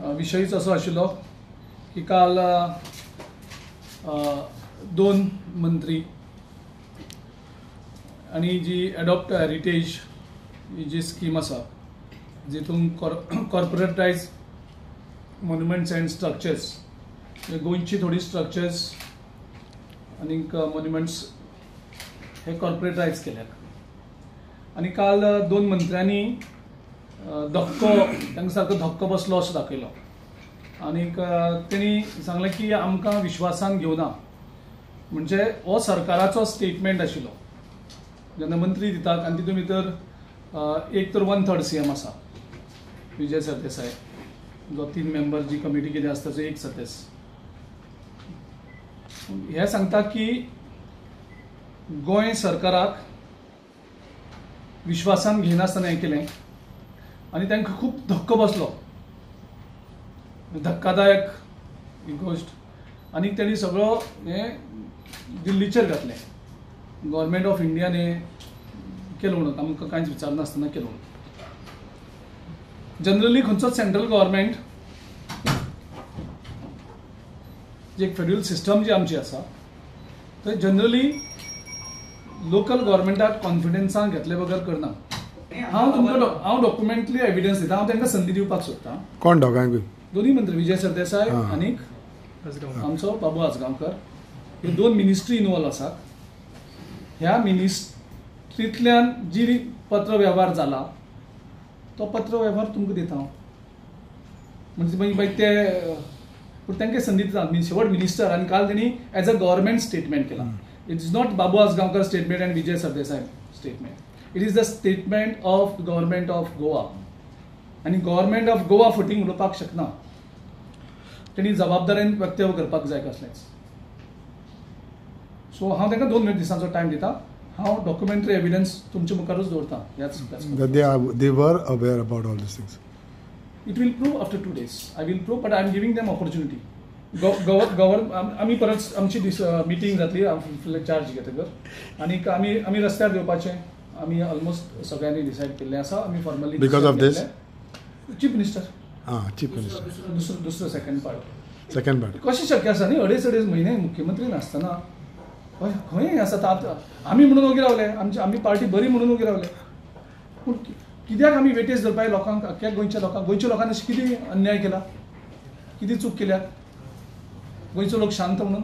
विशयच असो आशिल्लो की काल दोन मंत्री आणि जी एडॉप्ट हेरिटेज ही जी स्कीम आसा जितून कॉर्पोरेटायज मॉन्युमेंट्स अँड स्ट्रक्चर्स गोंयची थोडी स्ट्रक्चर्स आणि मॉन्युमेंट्स हे कॉर्पोरेटायज केल्यात आणि काल दोन मंत्र्यांनी तांकां सारको धक्को बसलो असो दाखयलो आणि तेणी सांगलें की आमकां विश्वासान घेवना म्हणजे हो सरकाराचो स्टेटमेंट आशिल्लो जेन्ना मंत्री दितात आनी तितून भितर एक तर 1/3 CM आसा विजय सरदेसाय जो 3 मेंबर जी कमिटी कितें आसता ताचो एक सदस्य हे सांगता की गोंय सरकाराक विश्वासान घेनासतना हें केलें आनी तांकां खूब धक्को बसलो धक्कादायक ही गोश्ट आनी तेणी सगळो हें दिल्लीचेर घातलें गव्हर्मेंट ऑफ इंडियान हें केलो म्हणून आमकां कांयच विचारनासतना केलो म्हणून जनरली खंयचोच सेंट्रल गव्हर्मेंट जी एक फेडरल सिस्टम जी आमची आसा थंय जनरली लोकल गव्हर्मेंटाक कॉन्फिडन्सान घेतले बगर करना हांव डॉक्युमेंटली एविडन्स दिता हांव तांकां संदी दिवपाक सोदतां कोण दोगांय दोन्ही मंत्री विजय सरदेसाय आनी आमचो बाबू आजगांवकर हे दोन मिनिस्ट्री इन्वॉल्व आसात ह्या मिनिस्ट्रींतल्यान जी पत्र वेव्हार जाला तो पत्र वेव्हार तुमकां दिता हांव म्हणजे मागीर ते पूण तांकां संदी दिता शेवट मिनिस्टर आनी काल तेणी एज अ गव्हर्मेंट स्टेटमेंट केला it is not Babu Ajgaonkar statement end Vijay Sardesai statement it is the statement of government of Goa आनी गव्हर्मेंट ऑफ गोवा फुटींग उडोवपाक शकना तेणी जबाबदारेन वक्तव्य करपाक जाय कसलेंच सो हांव तांकां 2 दिसांचो टायम दिता हांव डॉक्युमेंटरी एविडन्स तुमचे मुखारूच दवरतां they were aware about all these things. It will prove after 2 days. I will prove, but I am giving them opportunity. आमी परत आमची मिटींग जातली चार्ज घेतकर आनी आमी रस्त्यार येवपाचें आमी ऑलमोस्ट सगळ्यांनी डिसायड केल्लें आसा आमी formally because of this chief minister chief minister दुसरो सेकंड पार्ट कशें शक्य आसा न्ही 2.5 म्हयने मुख्यमंत्री नासतना खंय आसा आमी म्हणून ओगी रावले आमी पार्टी बरी म्हणून ओगी रावले पूण कित्याक आमी वेटेज धरपाक लोकांक अख्ख्या गोंयच्या लोकांनी अशें कितें अन्याय केला कितें चूक केल्यात गोंयचो लोक शांत म्हणून